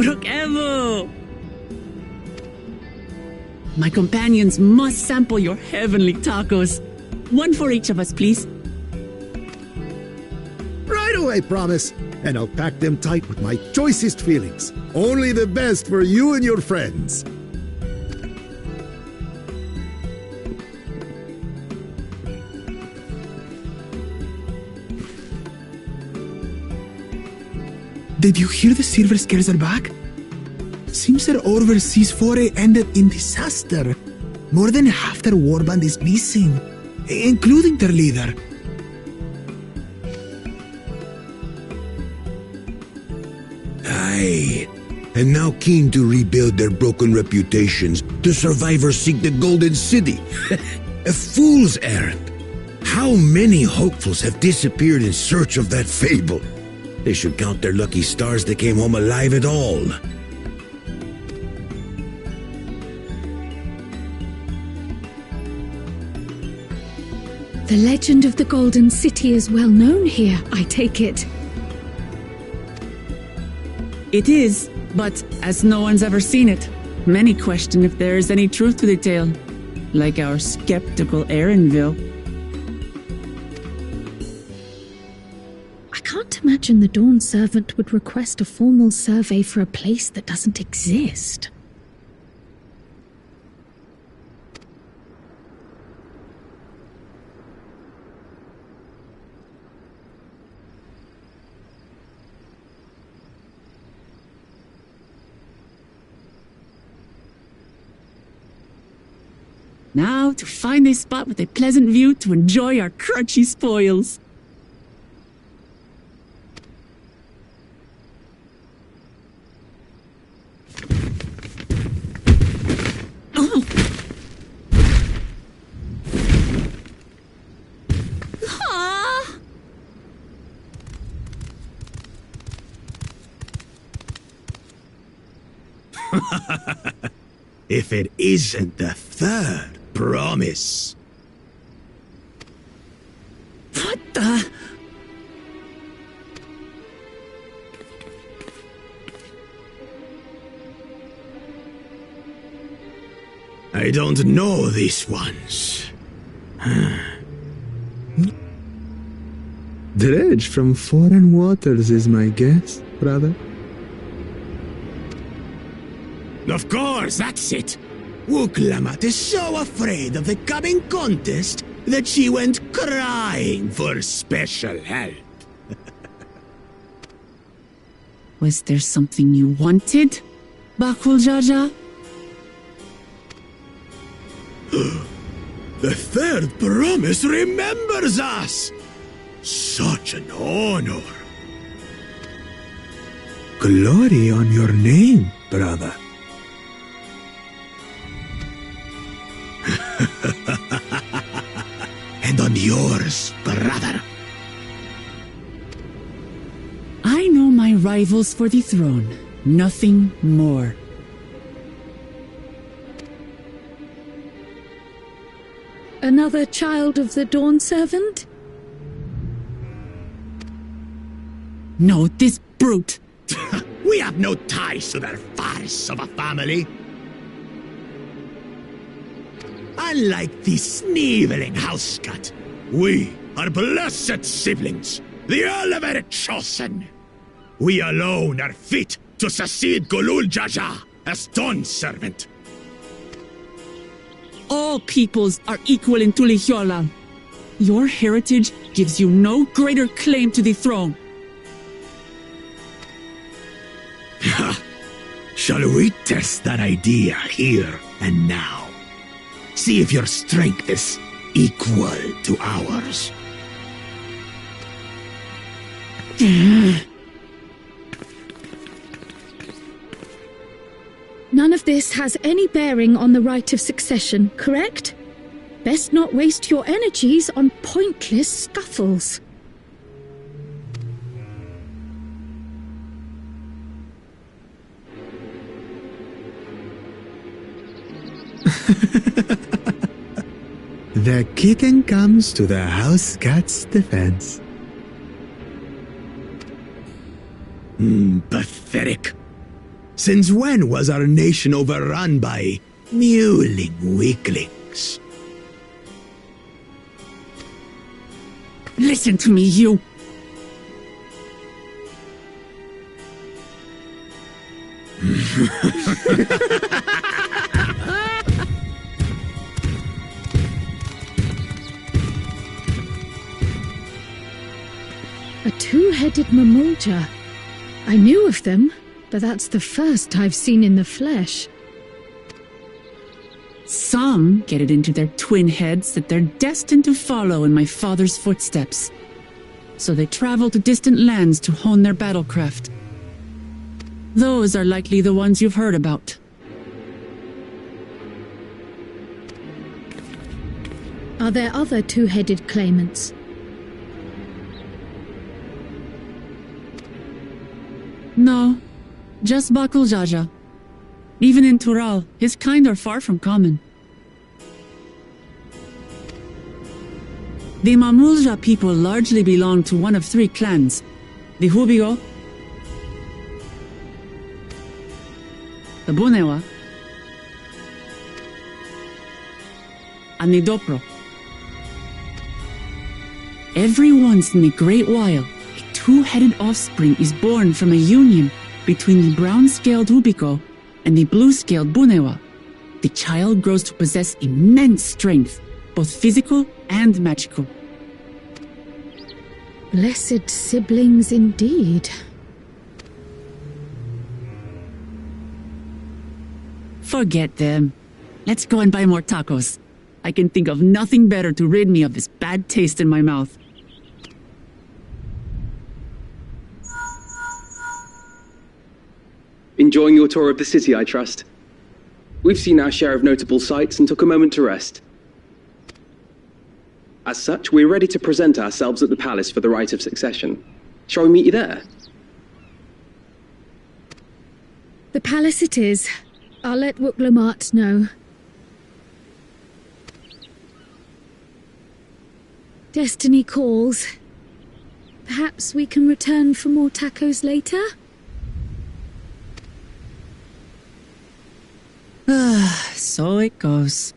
Brookevo! My companions must sample your heavenly tacos. One for each of us, please. Right away, promise. And I'll pack them tight with my choicest feelings. Only the best for you and your friends. Did you hear the Silver Scares are back? Seems their overseas foray ended in disaster. More than half their warband is missing, including their leader. Aye. And now keen to rebuild their broken reputations, the survivors seek the Golden City. A fool's errand. How many hopefuls have disappeared in search of that fable? They should count their lucky stars they came home alive at all. The legend of the Golden City is well known here, I take it. It is, but as no one's ever seen it, many question if there is any truth to the tale, like our skeptical Erinville. I can't imagine the Dawn Servant would request a formal survey for a place that doesn't exist. Now to find a spot with a pleasant view to enjoy our crunchy spoils. Oh. Ah. If it isn't the third promise. What the? I don't know these ones. Dredge from foreign waters is my guess, brother. Of course, that's it. Wuklamat is so afraid of the coming contest that she went crying for special help. Was there something you wanted, Bakul Jaja? The third promise remembers us! Such an honor. Glory on your name, brother. and on yours, brother. I know my rivals for the throne, nothing more. Another child of the Dawn Servant? No, this brute. We have no ties to their farce of a family. Unlike the sneevling housecut, we are blessed siblings, the Elevated Chosen. We alone are fit to succeed Golul Jaja as Dawn Servant. All peoples are equal in Tulihiola. Your heritage gives you no greater claim to the throne. Shall we test that idea here and now? See if your strength is equal to ours. None of this has any bearing on the right of succession, correct? Best not waste your energies on pointless scuffles. The kitten comes to the house cat's defense. Pathetic. Since when was our nation overrun by mewling weaklings? Listen to me, you. A two-headed Mamulja. I knew of them, but that's the first I've seen in the flesh. Some get it into their twin heads that they're destined to follow in my father's footsteps. So they travel to distant lands to hone their battlecraft. Those are likely the ones you've heard about. Are there other two-headed claimants? No, just Bakul Jaja. Even in Tural, his kind are far from common. The Mamulja people largely belong to one of three clans. The Hubigo, the Bunewa, and the Dopro. Every once in a great while, a two-headed offspring is born from a union between the brown-scaled Hubigo and the blue-scaled Bunewa. The child grows to possess immense strength, both physical and magical. Blessed siblings indeed. Forget them. Let's go and buy more tacos. I can think of nothing better to rid me of this bad taste in my mouth. Enjoying your tour of the city, I trust. We've seen our share of notable sights and took a moment to rest. As such, we're ready to present ourselves at the palace for the rite of succession. Shall we meet you there? The palace it is. I'll let Wuklamart know. Destiny calls. Perhaps we can return for more tacos later? So it goes.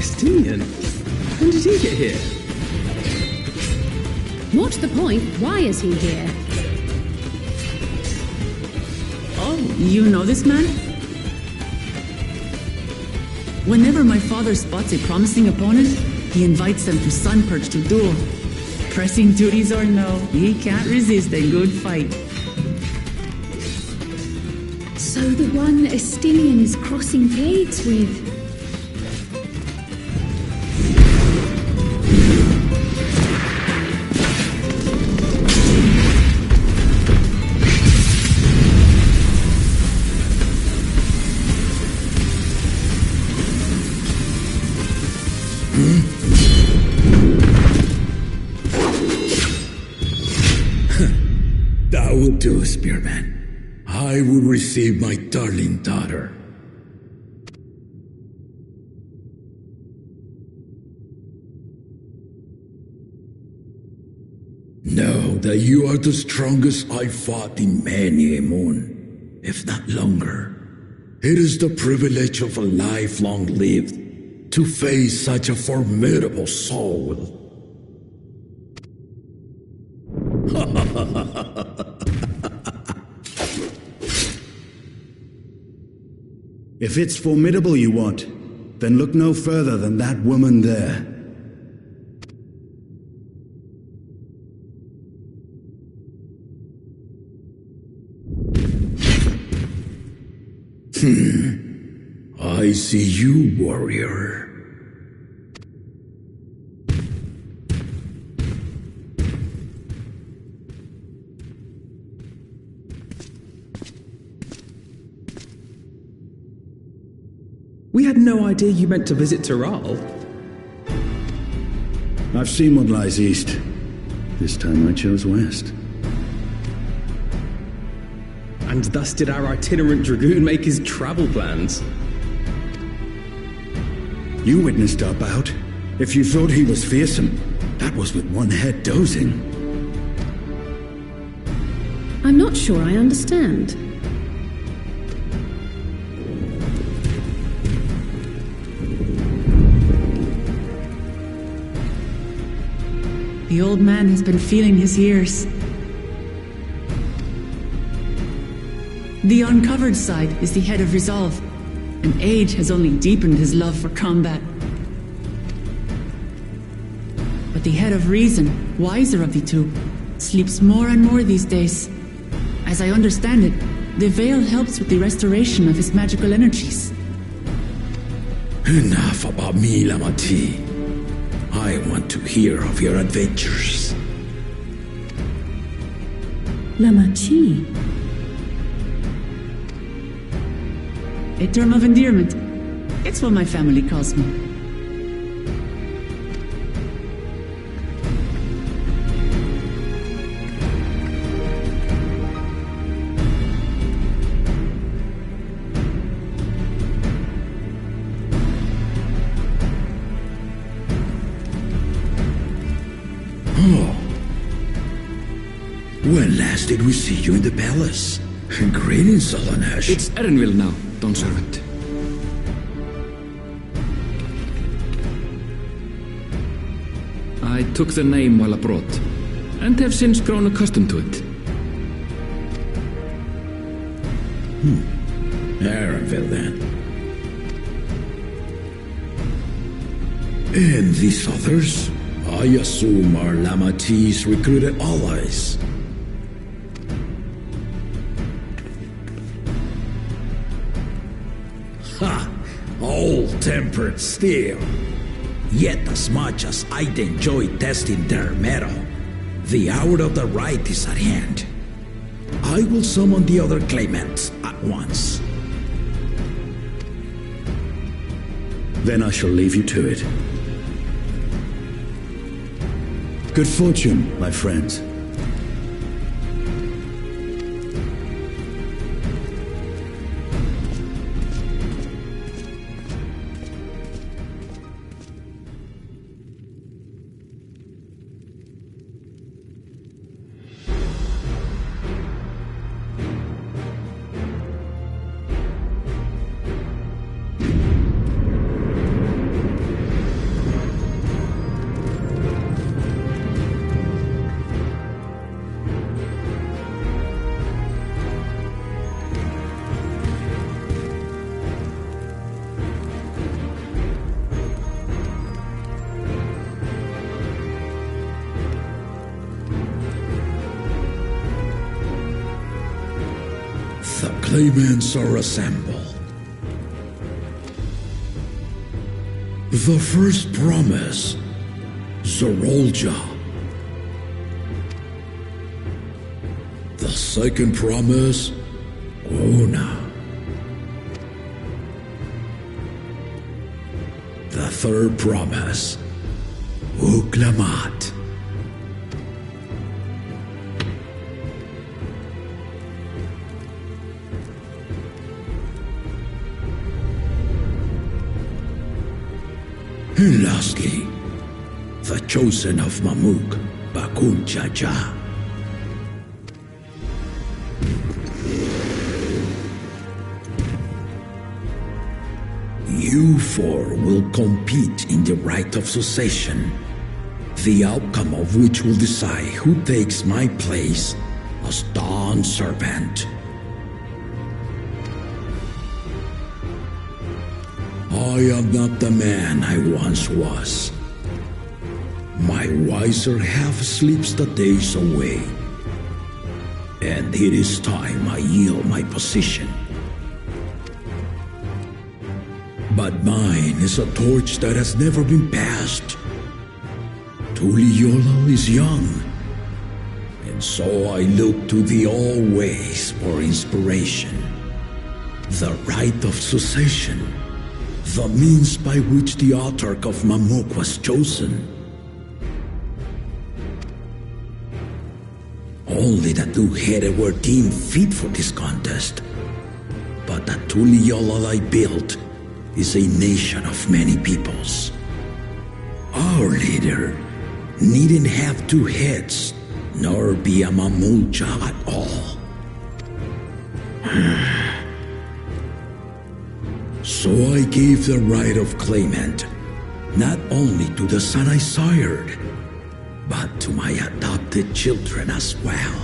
Estinian? When did he get here? What's the point? Why is he here? Oh, you know this man? Whenever my father spots a promising opponent, he invites them to Sunperch to duel. Pressing duties or no, he can't resist a good fight. So the one Estinian is crossing blades with. That would do, Spearman. I will receive my darling daughter. Know that you are the strongest I've fought in many a moon, if not longer. It is the privilege of a life long lived to face such a formidable soul. If it's formidable you want, then look no further than that woman there. I see you, warrior. We had no idea you meant to visit Tyrrell. I've seen what lies east. This time I chose west. And thus did our itinerant dragoon make his travel plans. You witnessed our bout. If you thought he was fearsome, that was with one head dozing. I'm not sure I understand. The old man has been feeling his years. The uncovered side is the head of resolve, and age has only deepened his love for combat. But the head of reason, wiser of the two, sleeps more and more these days. As I understand it, the veil helps with the restoration of his magical energies. Enough about me, Dow-Tee. I want to hear of your adventures. Dow-Tee. A term of endearment. It's what my family calls me. When last did we see you in the palace? Greetings, Solonash. It's Erenville now, Dawn Servant. I took the name while abroad, and have since grown accustomed to it. Erenville, then. And these others? I assume are Dow-Tee's recruited allies. Ha! Old-tempered still. Yet as much as I'd enjoy testing their mettle, the hour of the right is at hand. I will summon the other claimants at once. Then I shall leave you to it. Good fortune, my friends. claimants are assembled. The first promise, Zorolja. The second promise, Ona. The third promise, Uklamat. And lastly, the chosen of Mamuk, Bakun Jaja. You four will compete in the right of succession, the outcome of which will decide who takes my place as Dawn Servant. I am not the man I once was. My wiser half sleeps the days away, and it is time I yield my position. But mine is a torch that has never been passed. Tuliyola is young, and so I look to the always for inspiration. The right of succession, the means by which the autarch of Mamuk was chosen. Only the two-headed were deemed fit for this contest, but the Tuliyola I built is a nation of many peoples. Our leader needn't have two heads, nor be a Mamulja at all. So I gave the right of claimant not only to the son I sired, but to my adopted children as well.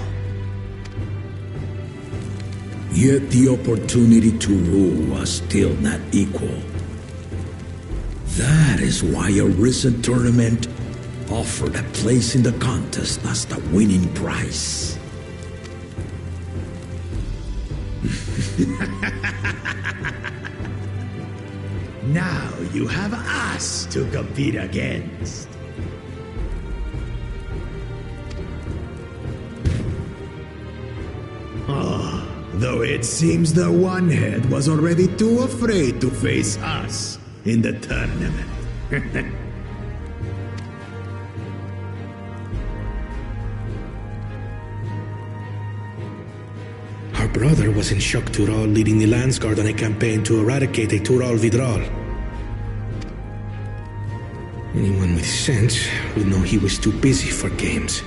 Yet the opportunity to rule was still not equal. That is why a recent tournament offered a place in the contest as the winning prize. Now you have us to compete against. Though it seems the one-head was already too afraid to face us in the tournament. Our brother was in Shok Tural leading the Landsguard on a campaign to eradicate a Tural Vidral. Anyone with sense would know he was too busy for games.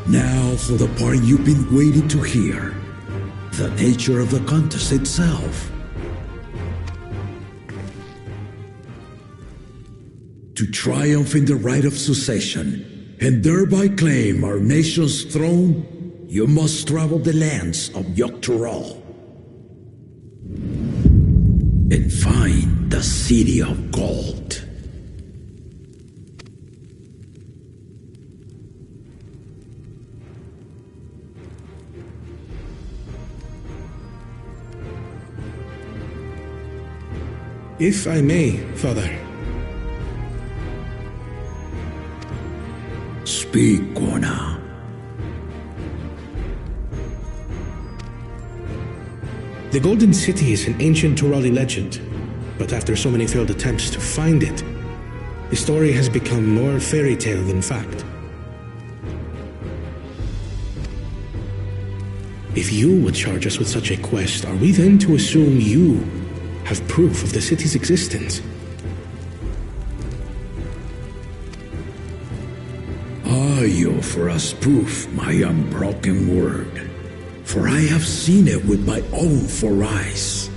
Now for the part you've been waiting to hear. The nature of the contest itself. To triumph in the right of succession, and thereby claim our nation's throne, you must travel the lands of Yogg-Tural and find the City of Gold. If I may, Father. Speak, Kona. The Golden City is an ancient Turali legend, but after so many failed attempts to find it, the story has become more fairy tale than fact. If you would charge us with such a quest, are we then to assume you have proof of the city's existence? I offer us proof, my unbroken word, for I have seen it with my own four eyes.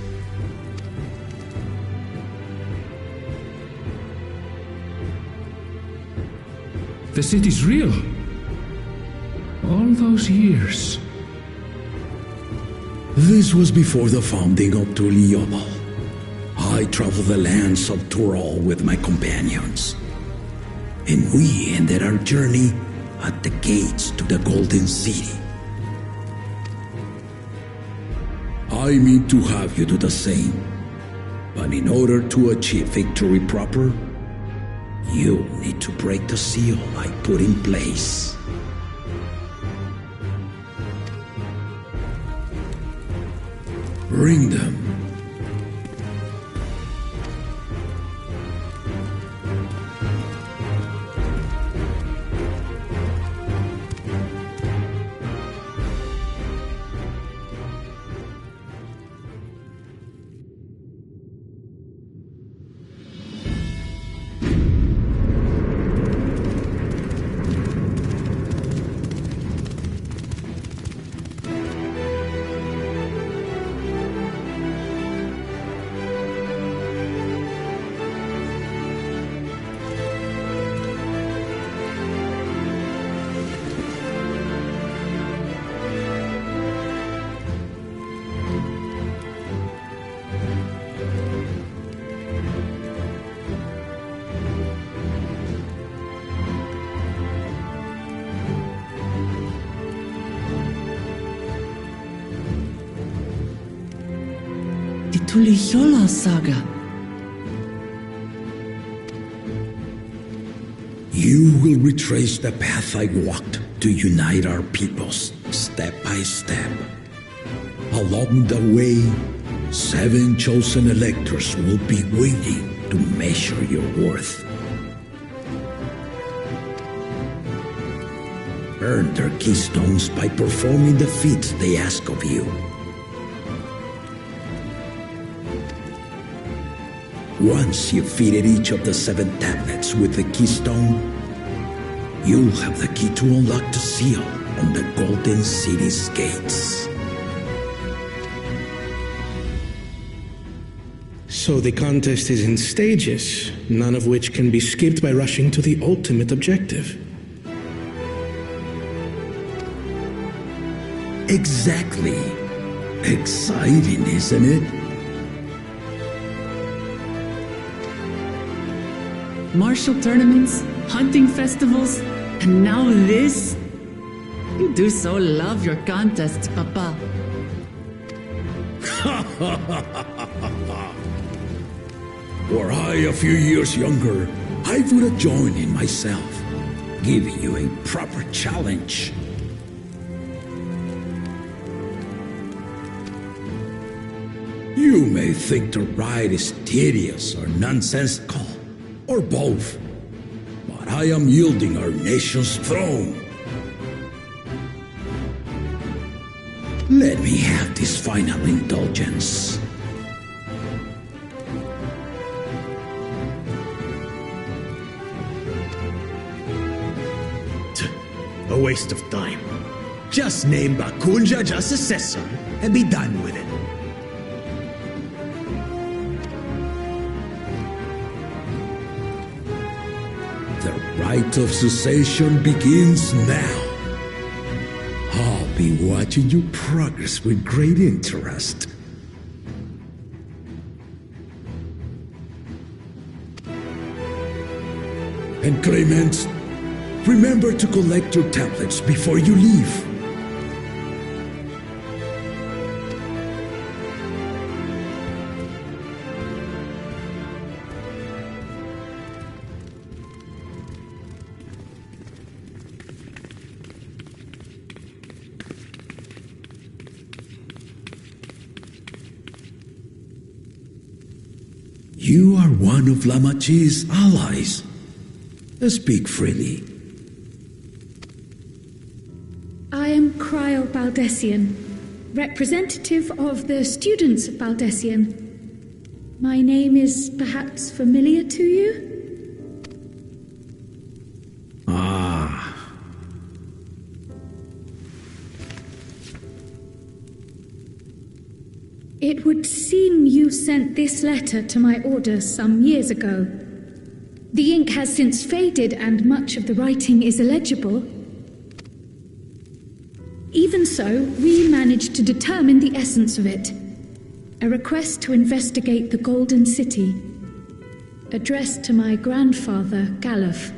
The city's real. All those years. This was before the founding of Tuliyola. I traveled the lands of Tural with my companions. and we ended our journey at the gates to the Golden City. I mean to have you do the same, but in order to achieve victory proper, you need to break the seal I put in place. Bring them. The Tuliyola saga. You will retrace the path I walked to unite our peoples, step by step. Along the way, 7 chosen electors will be waiting to measure your worth. Earn their keystones by performing the feats they ask of you. Once you've fitted each of the 7 tablets with the keystone, you'll have the key to unlock the seal on the Golden City's gates. So the contest is in stages, none of which can be skipped by rushing to the ultimate objective. Exactly. Exciting, isn't it? Martial tournaments, hunting festivals, and now this? You do so love your contests, Papa. Were I a few years younger, I would have joined in myself, giving you a proper challenge. You may think the ride is tedious or nonsensical, or both, but I am yielding our nation's throne. Let me have this final indulgence. A waste of time. Just name Bakunja as successor and be done with it. The rite of succession begins now. I'll be watching your progress with great interest. And Clemens, remember to collect your tablets before you leave. You are one of Lamachi's allies. Speak freely. I am Cryo Baldessian, representative of the students of Baldessian. My name is perhaps familiar to you? It would seem you sent this letter to my order some years ago. The ink has since faded and much of the writing is illegible. Even so, we managed to determine the essence of it. A request to investigate the Golden City, addressed to my grandfather, Galuf.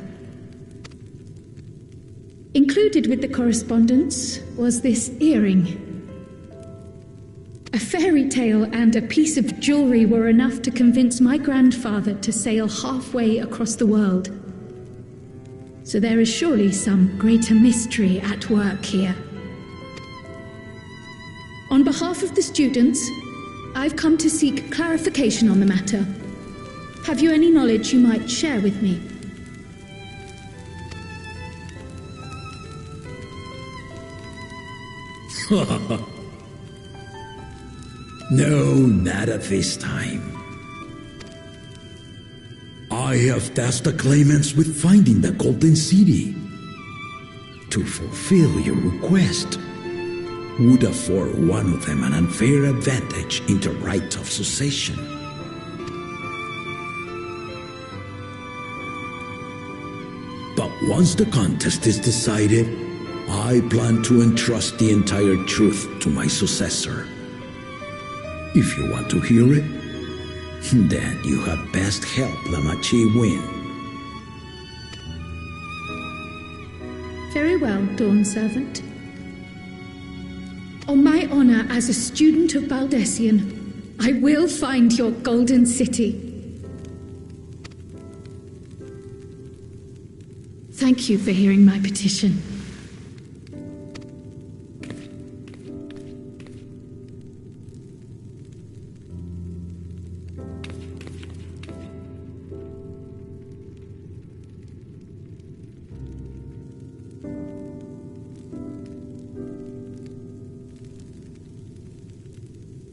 Included with the correspondence was this earring. A fairy tale and a piece of jewelry were enough to convince my grandfather to sail halfway across the world. So there is surely some greater mystery at work here. On behalf of the students, I've come to seek clarification on the matter. Have you any knowledge you might share with me? No, not at this time. I have tasked the claimants with finding the Golden City. To fulfill your request would afford one of them an unfair advantage in the right of succession. But once the contest is decided, I plan to entrust the entire truth to my successor. If you want to hear it, then you had best help Lamachi win. Very well, Dawn Servant. On my honor as a student of Baldessian, I will find your Golden City. Thank you for hearing my petition.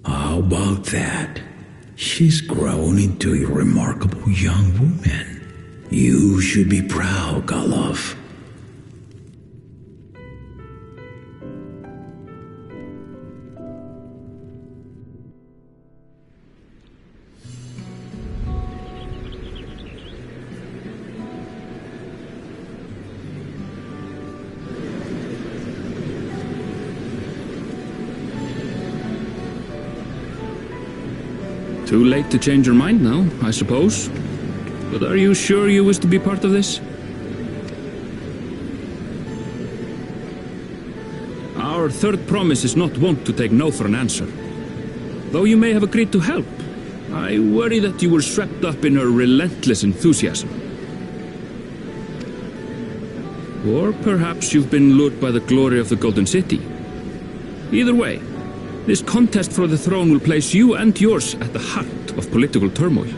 How about that? She's grown into a remarkable young woman. You should be proud, Galov. Too late to change your mind now, I suppose. But are you sure you wish to be part of this? Our third promise is not wont to take no for an answer. Though you may have agreed to help, I worry that you were swept up in her relentless enthusiasm. Or perhaps you've been lured by the glory of the Golden City. Either way, this contest for the throne will place you and yours at the heart of political turmoil.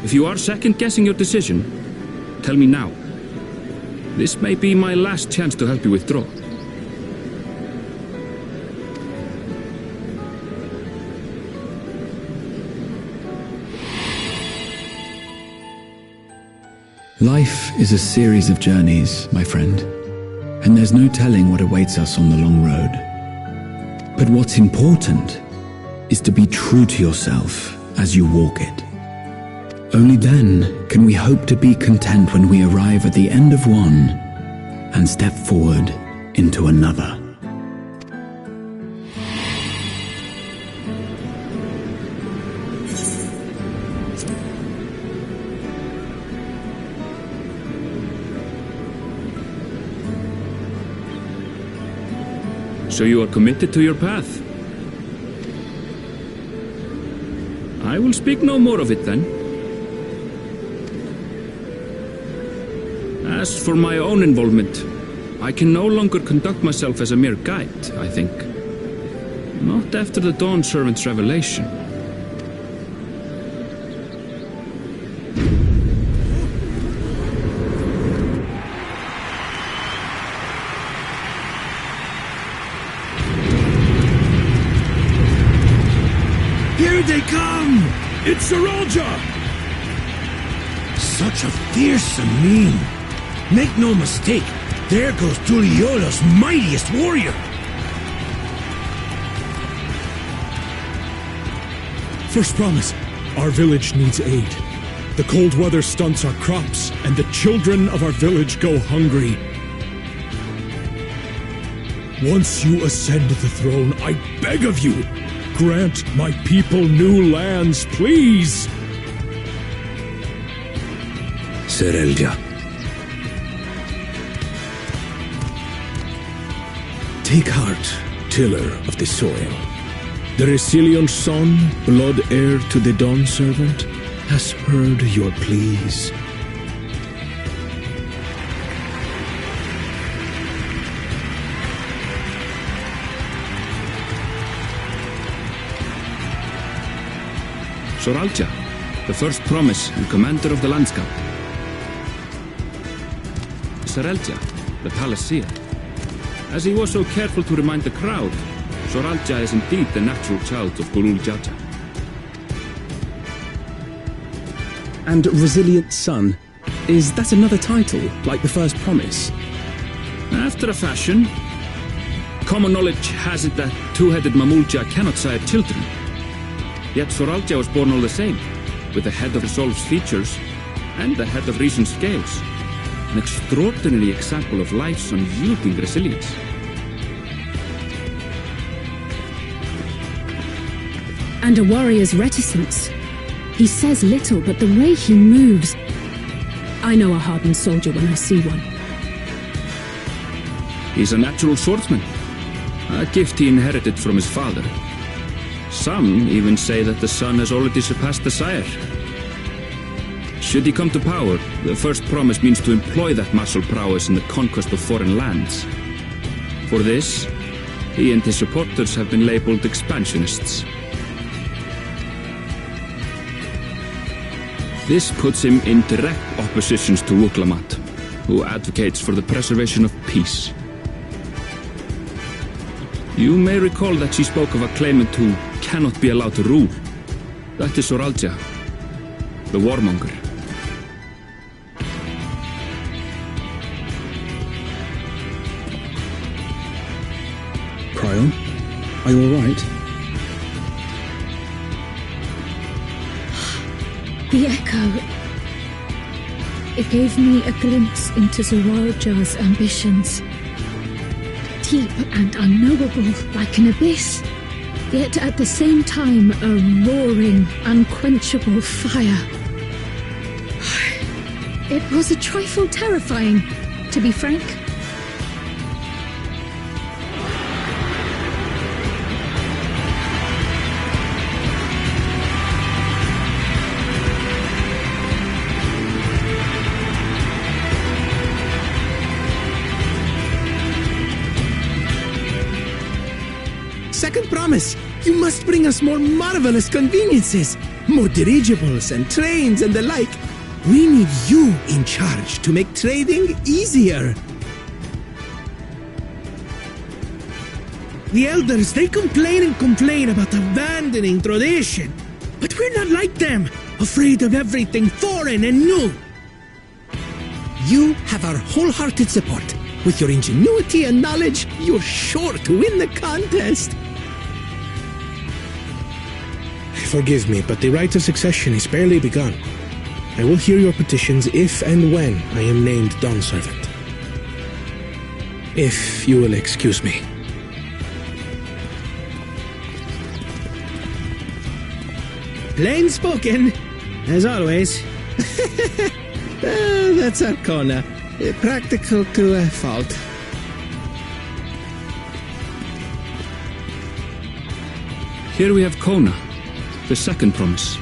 If you are second-guessing your decision, tell me now. This may be my last chance to help you withdraw. Life is a series of journeys, my friend, and there's no telling what awaits us on the long road. But what's important is to be true to yourself as you walk it. Only then can we hope to be content when we arrive at the end of one and step forward into another. So you are committed to your path? I will speak no more of it then. As for my own involvement, I can no longer conduct myself as a mere guide, I think. Not after the Dawn Servant's revelation. Here they come! It's Saralja! Such a fearsome mien. Make no mistake, there goes Tuliola's mightiest warrior! First promise, our village needs aid. The cold weather stunts our crops, and the children of our village go hungry. Once you ascend the throne, I beg of you, grant my people new lands, please! Saralja, Take heart, tiller of the soil. The resilient son, blood heir to the Dawn Servant, has heard your pleas. Soralja, the first promise and commander of the landscape. Sarelja, the palace seer. As he was so careful to remind the crowd, Soralja is indeed the natural child of Gulul Jaja. And Resilient Son. Is that another title, like the first promise? After a fashion. Common knowledge has it that two-headed Mamulja cannot sire children. Yet Soralja was born all the same, with the head of Resolve's features and the head of Reason's scales. An extraordinary example of life's unyielding resilience. And a warrior's reticence. He says little, but the way he moves... I know a hardened soldier when I see one. He's a natural swordsman, a gift he inherited from his father. Some even say that the son has already surpassed the sire. Should he come to power, the first promise means to employ that martial prowess in the conquest of foreign lands. For this, he and his supporters have been labeled expansionists. This puts him in direct opposition to Wuklamat, who advocates for the preservation of peace. You may recall that she spoke of a claimant who cannot be allowed to rule. That is Soralja, the warmonger. Cryon, are you alright? The echo. It gave me a glimpse into Soralja's ambitions. Deep and unknowable, like an abyss. Yet at the same time, a roaring, unquenchable fire. It was a trifle terrifying, to be frank. Second promise, you must bring us more marvelous conveniences, more dirigibles and trains and the like. We need you in charge to make trading easier. The elders, they complain about abandoning tradition. But we're not like them, afraid of everything foreign and new. You have our wholehearted support. With your ingenuity and knowledge, you're sure to win the contest. Forgive me, but the right of succession is barely begun. I will hear your petitions if and when I am named Dawn Servant. If you will excuse me. Plain spoken, as always. That's Arcona. Practical to a fault. Here we have Kona, the second promise,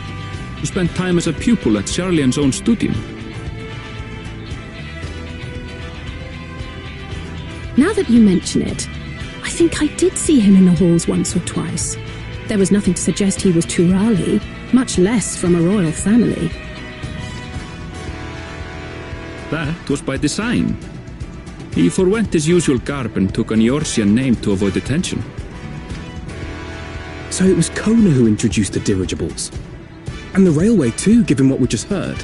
who spent time as a pupil at Charlian's own studio. Now that you mention it, I think I did see him in the halls once or twice. There was nothing to suggest he was Turali, much less from a royal family. That was by design. He forwent his usual garb and took an Eorzean name to avoid attention. So it was Kona who introduced the dirigibles. And the railway too, given what we just heard.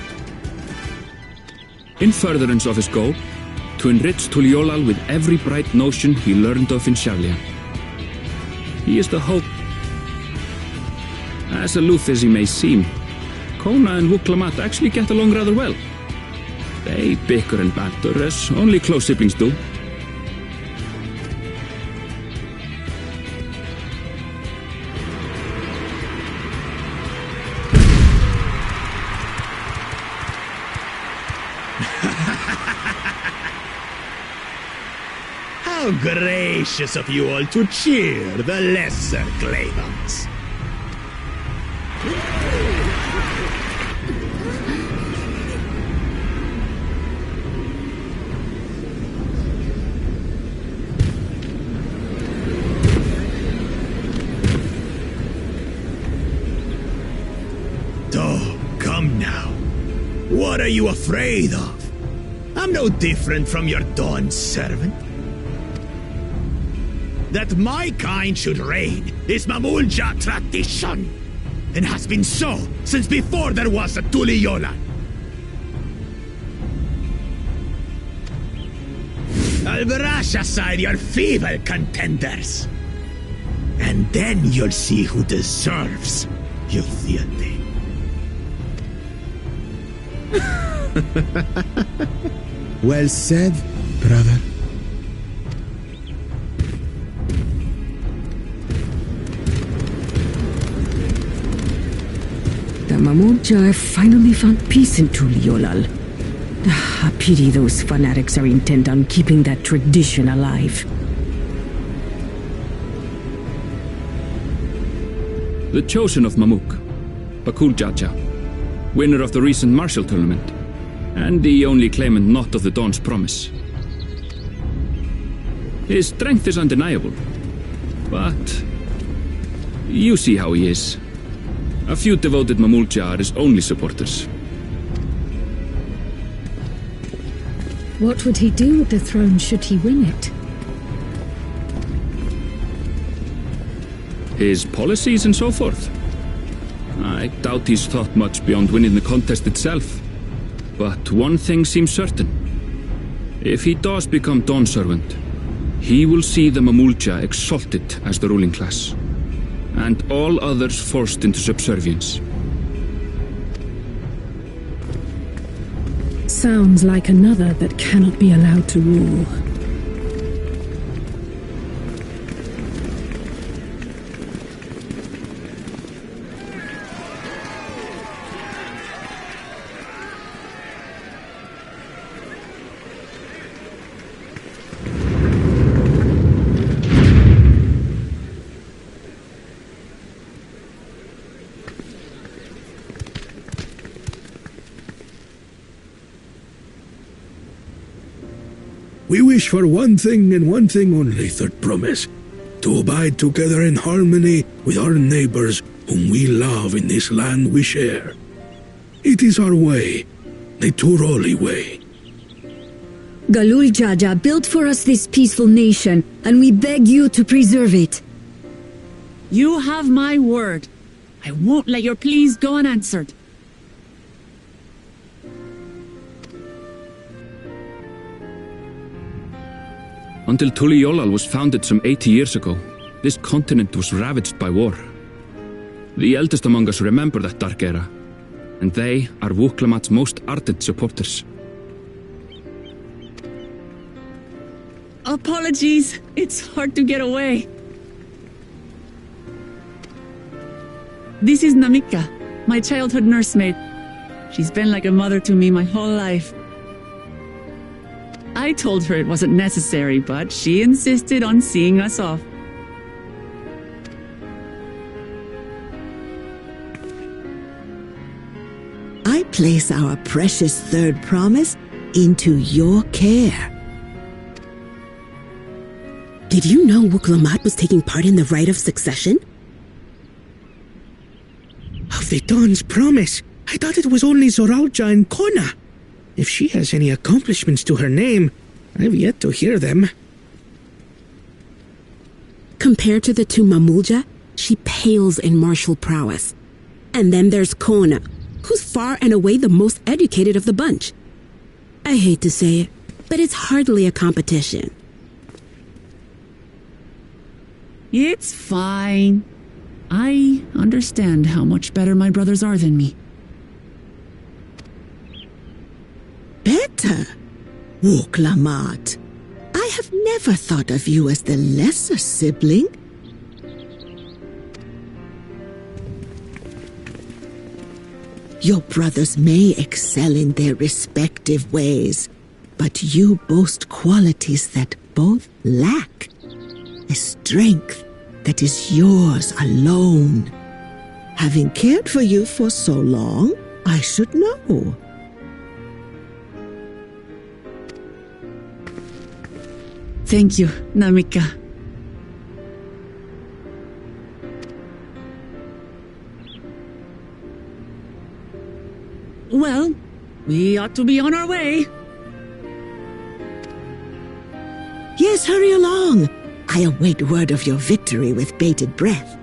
In furtherance of his goal, to enrich Tuliolal with every bright notion he learned of in Charlian. He is the hope. As aloof as he may seem, Kona and Wuklamat actually get along rather well. They bicker and banter as only close siblings do. How How gracious of you all to cheer the lesser claimants. Come now. What are you afraid of? I'm no different from your Dawn servant. That my kind should reign is Mamulja tradition, and has been so since before there was a Tuliyolan. I'll brush aside your feeble contenders, and then you'll see who deserves your fealty. Well said, brother. The Mamulja have finally found peace in Tuliolal. I pity those fanatics are intent on keeping that tradition alive. The chosen of Mamuk, Bakul Jaja, winner of the recent martial tournament, and the only claimant not of the Dawn's promise. His strength is undeniable, but you see how he is. A few devoted Mamulja are his only supporters. What would he do with the throne should he win it? His policies and so forth. I doubt he's thought much beyond winning the contest itself. But one thing seems certain. If he does become Dawn Servant, he will see the Mamulja exalted as the ruling class, and all others forced into subservience. Sounds like another that cannot be allowed to rule. We wish for one thing and one thing only, Third Promise. To abide together in harmony with our neighbors whom we love in this land we share. It is our way, the Turoli way. Galul Jaja built for us this peaceful nation, and we beg you to preserve it. You have my word. I won't let your pleas go unanswered. Until Tuliolal was founded some 80 years ago, this continent was ravaged by war. The eldest among us remember that dark era, and they are Wuklamat's most ardent supporters. Apologies, it's hard to get away. This is Namika, my childhood nursemaid. She's been like a mother to me my whole life. I told her it wasn't necessary, but she insisted on seeing us off. I place our precious Third Promise into your care. Did you know Wuklamat was taking part in the rite of succession? Of the Dawn's promise? I thought it was only Zoralja and Kona. If she has any accomplishments to her name, I've yet to hear them. Compared to the two Mamulja, she pales in martial prowess. And then there's Kona, who's far and away the most educated of the bunch. I hate to say it, but it's hardly a competition. It's fine. I understand how much better my brothers are than me. Better? Wuklamat, I have never thought of you as the lesser sibling. Your brothers may excel in their respective ways, but you boast qualities that both lack. A strength that is yours alone. Having cared for you for so long, I should know. Thank you, Namika. Well, we ought to be on our way. Yes, hurry along. I await word of your victory with bated breath.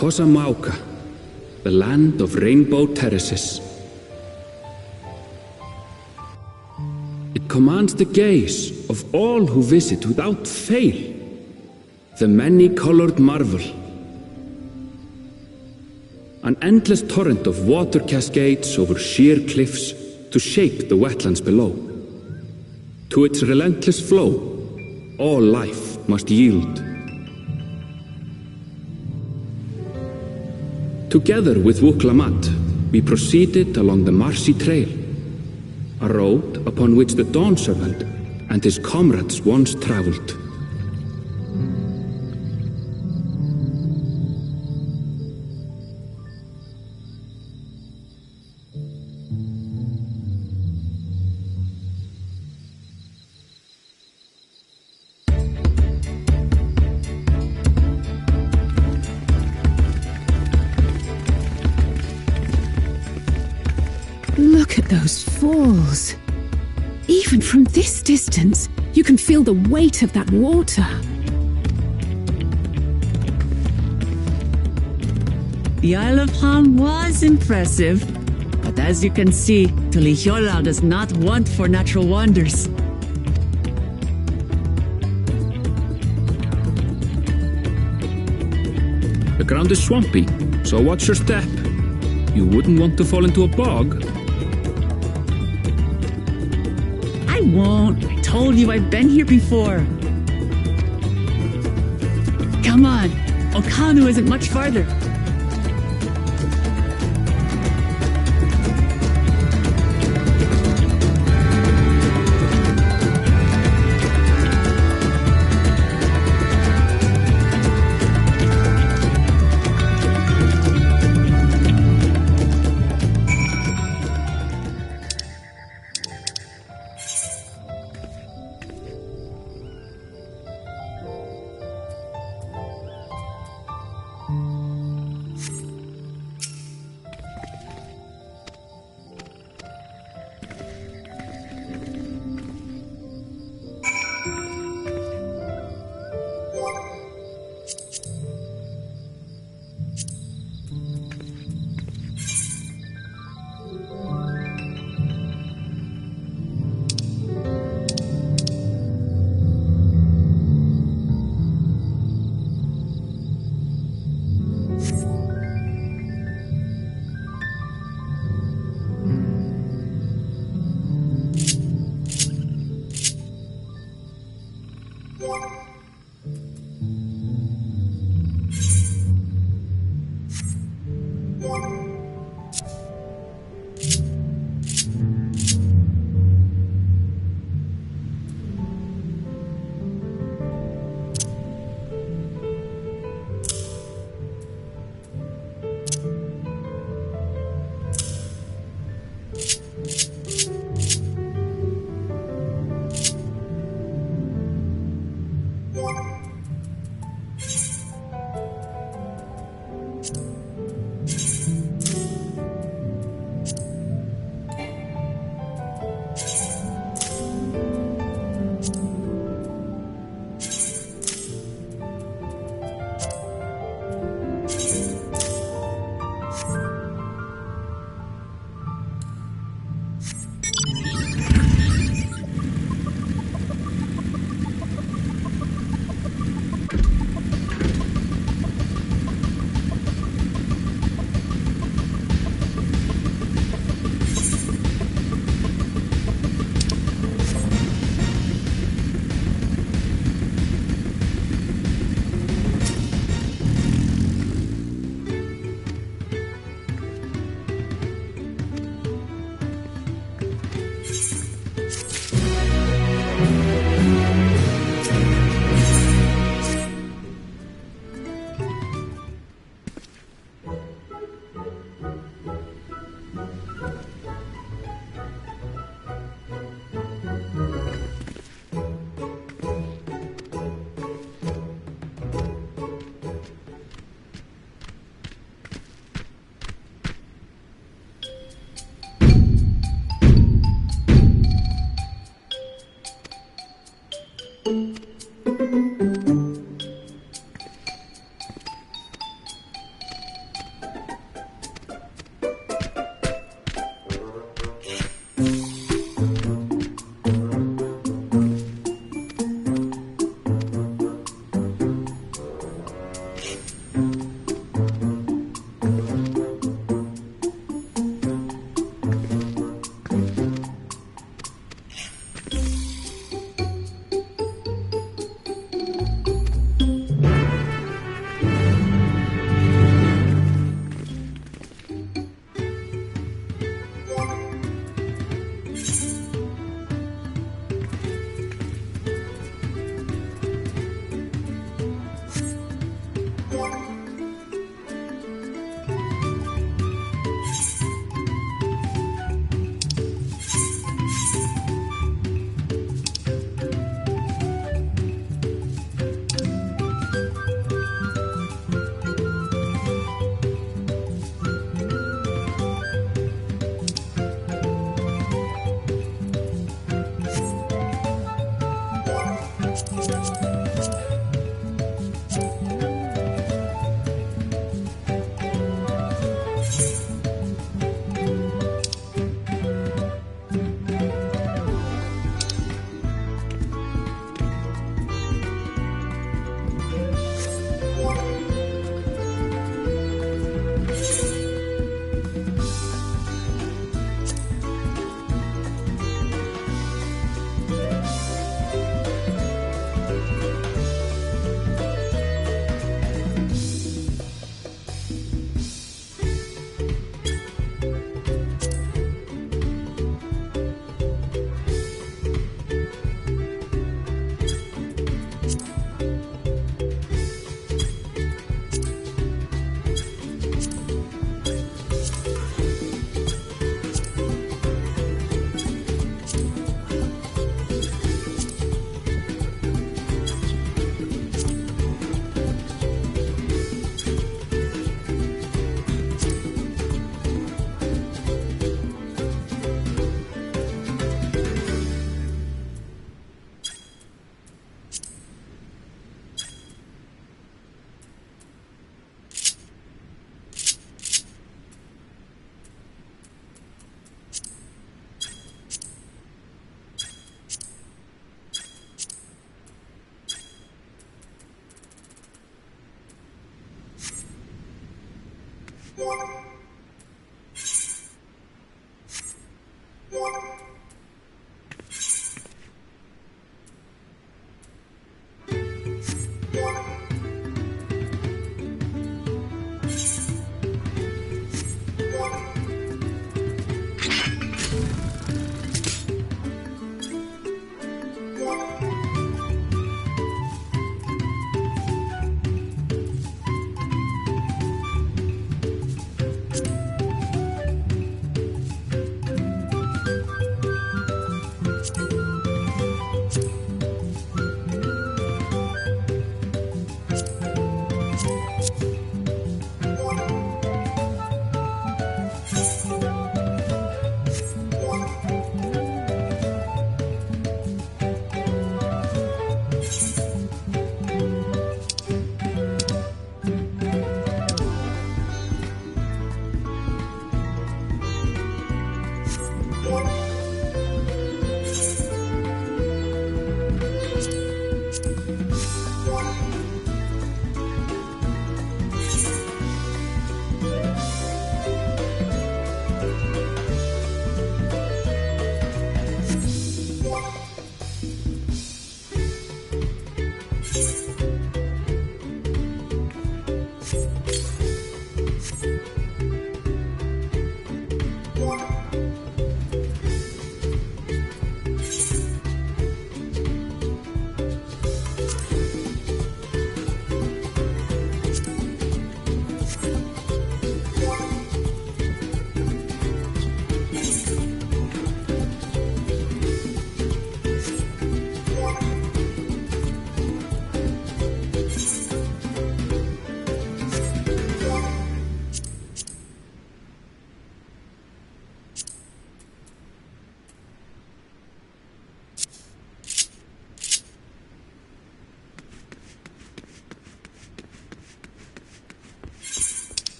Kosamauka, the land of rainbow terraces. It commands the gaze of all who visit without fail. The many-colored marvel. An endless torrent of water cascades over sheer cliffs to shape the wetlands below. To its relentless flow, all life must yield. Together with Wuklamat, we proceeded along the marshy trail, a road upon which the Dawn Servant and his comrades once traveled. Look at those falls. Even from this distance, you can feel the weight of that water. The Isle of Ham was impressive, but as you can see, Tuliyollal does not want for natural wonders. The ground is swampy, so watch your step. You wouldn't want to fall into a bog. I won't. I told you I've been here before. Come on. Okanu isn't much farther.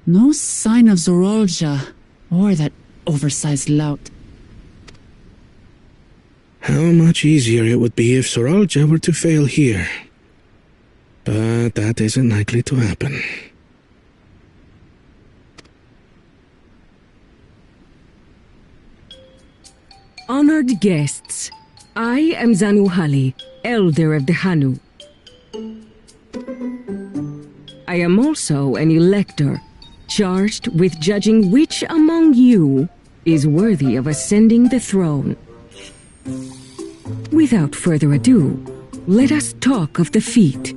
No sign of Zorolja or that oversized lout. How much easier it would be if Zorolja were to fail here. But that isn't likely to happen. Honored guests, I am Zanuhali, Elder of the Hanu. I am also an elector, charged with judging which among you is worthy of ascending the throne. Without further ado, let us talk of the feat.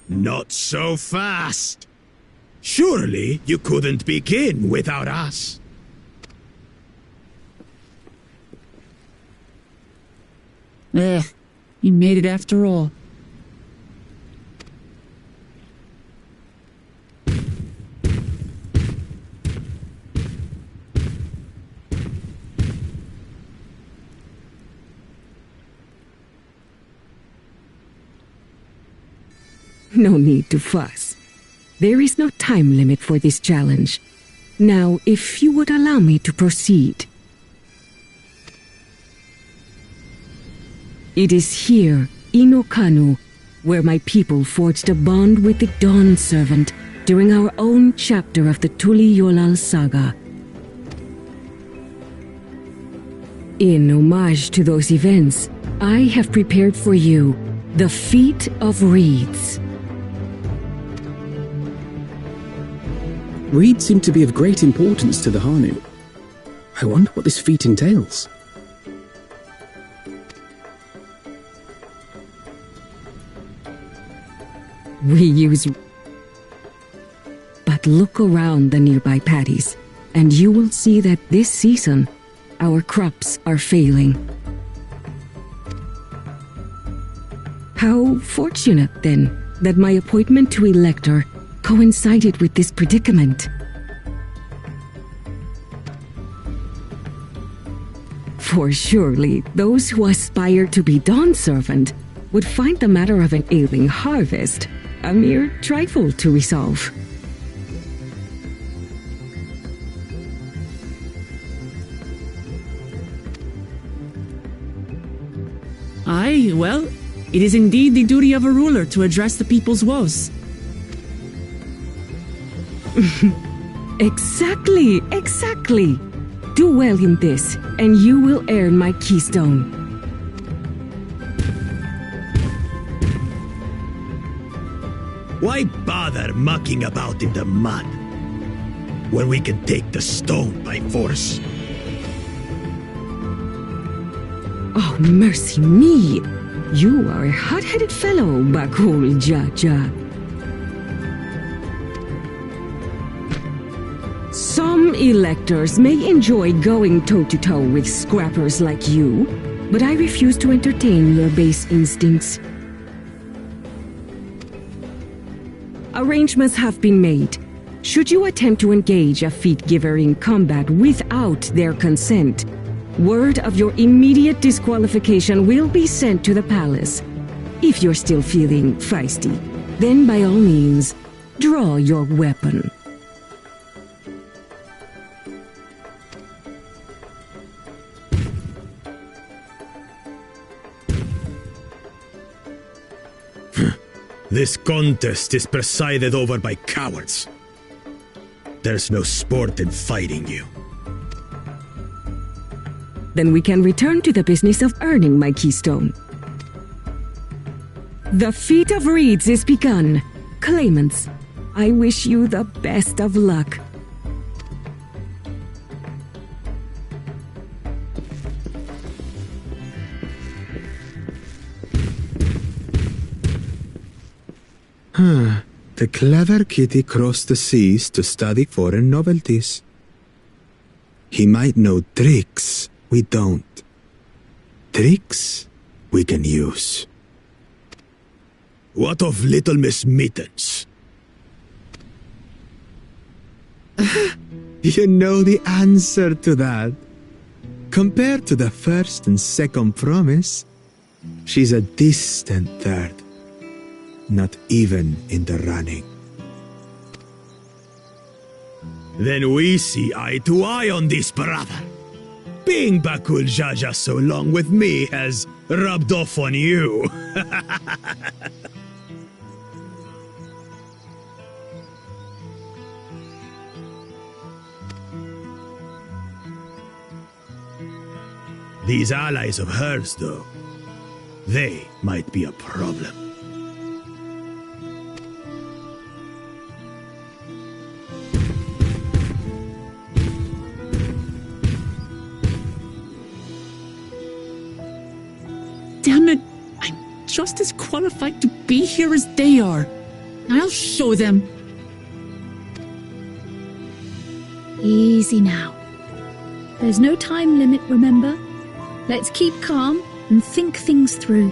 Not so fast! Surely you couldn't begin without us. You made it after all. No need to fuss. There is no time limit for this challenge. Now, if you would allow me to proceed. It is here, in Okanu, where my people forged a bond with the Dawn Servant during our own chapter of the Tuli-Yolal saga. In homage to those events, I have prepared for you the Feat of Reeds. Reeds seem to be of great importance to the Hanu. I wonder what this feat entails. We use... But look around the nearby paddies, and you will see that this season, our crops are failing. How fortunate, then, that my appointment to elector coincided with this predicament. For surely, those who aspire to be Dawn Servant would find the matter of an ailing harvest a mere trifle to resolve. Aye, well, it is indeed the duty of a ruler to address the people's woes. Exactly. Do well in this, and you will earn my keystone. Why bother mucking about in the mud when we can take the stone by force? Oh, mercy me! You are a hot-headed fellow, Bakul Jaja. Some electors may enjoy going toe-to-toe with scrappers like you, but I refuse to entertain your base instincts. Arrangements have been made. Should you attempt to engage a feat giver in combat without their consent, word of your immediate disqualification will be sent to the palace. If you're still feeling feisty, then by all means, draw your weapon. This contest is presided over by cowards. There's no sport in fighting you. Then we can return to the business of earning my keystone. The Feat of Reeds is begun. Claimants, I wish you the best of luck. The clever kitty crossed the seas to study foreign novelties. He might know tricks we don't. Tricks we can use. What of Little Miss Mittens? You know the answer to that. Compared to the first and second promise, she's a distant third. not even in the running. Then we see eye to eye on this, brother. Being Bakul Jaja so long with me has rubbed off on you. These allies of hers, though, they might be a problem. Damn it! I'm just as qualified to be here as they are. I'll show them. Easy now. There's no time limit, remember? Let's keep calm and think things through.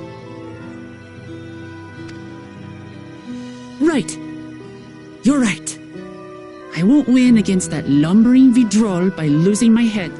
Right. You're right. I won't win against that lumbering Vidrol by losing my head.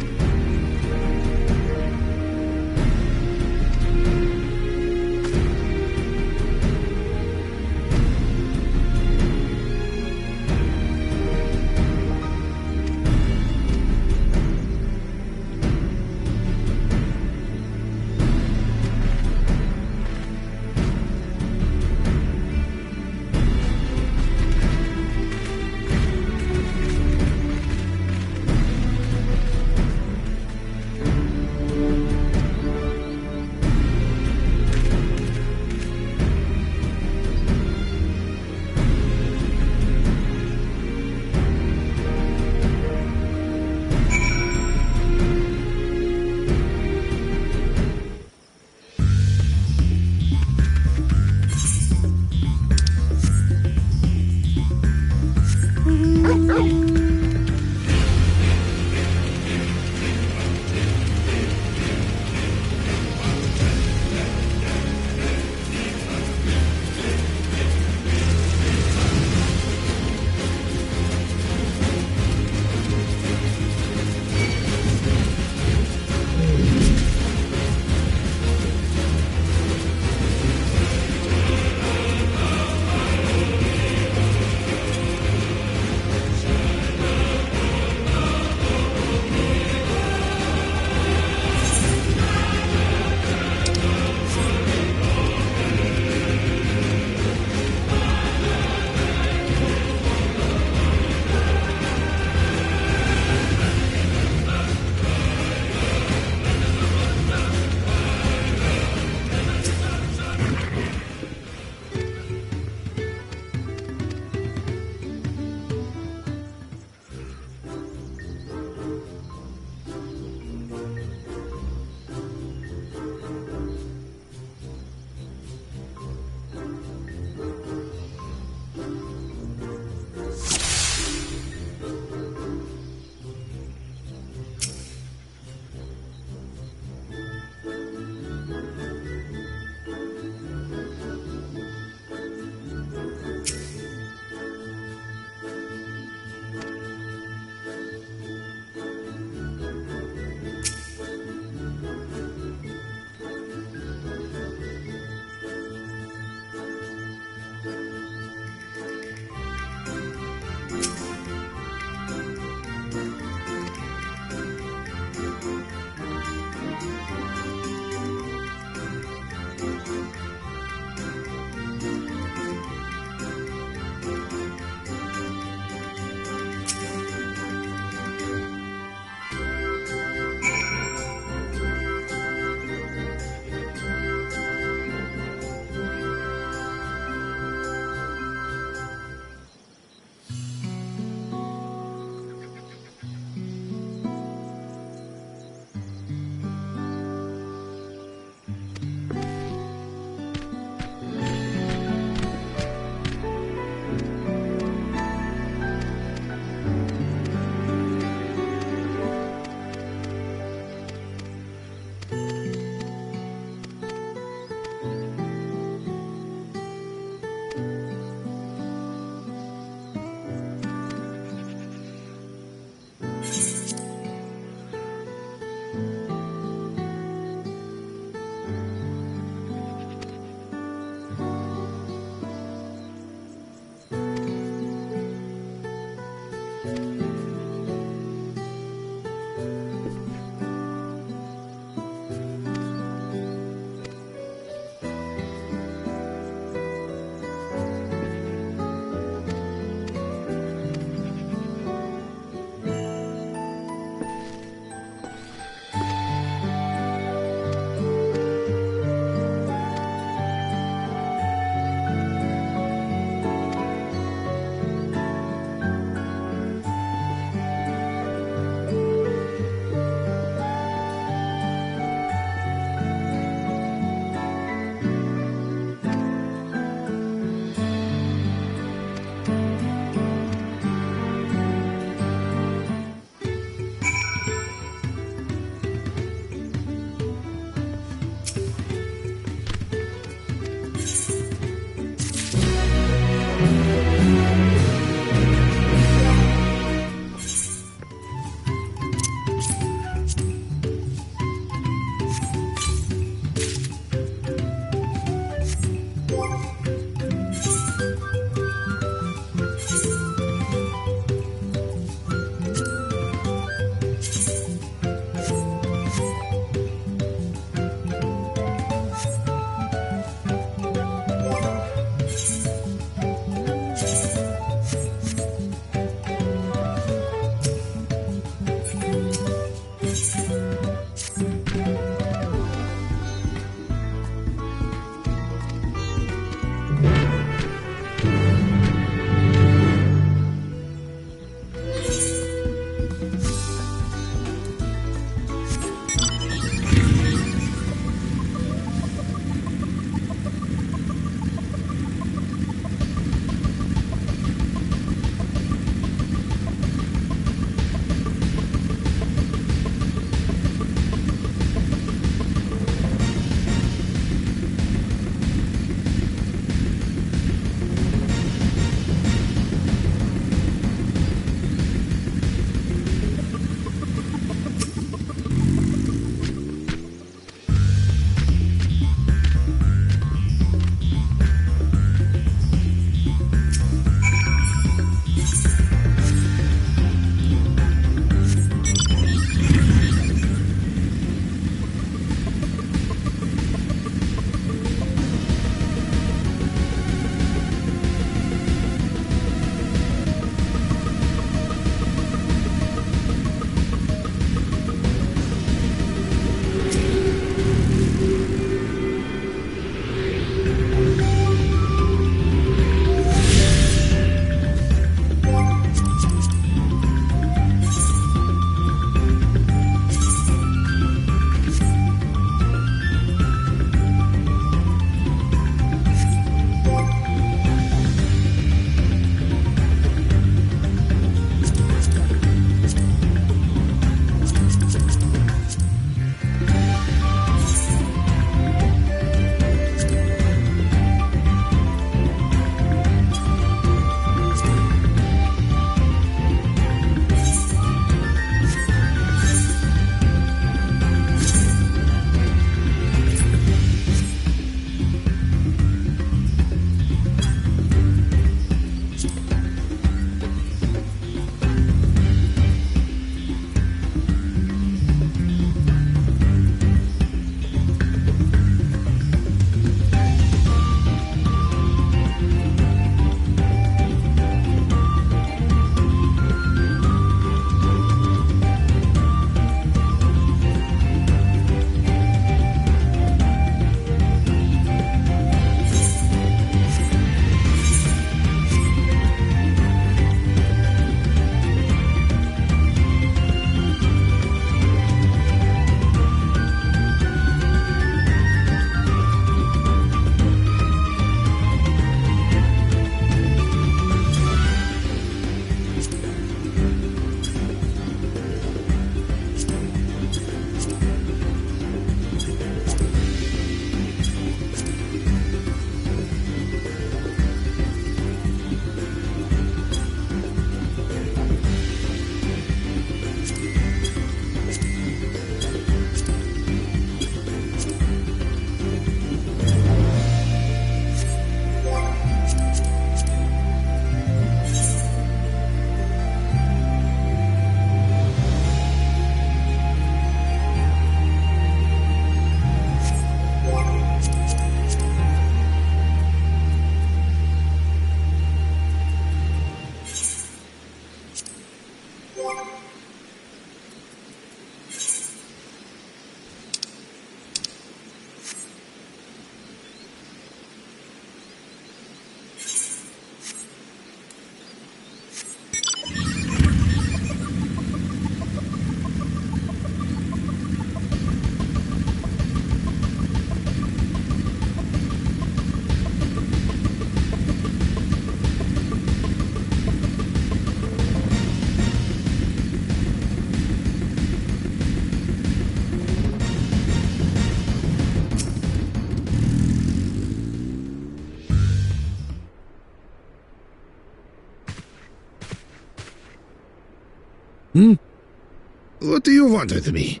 What do you want with me?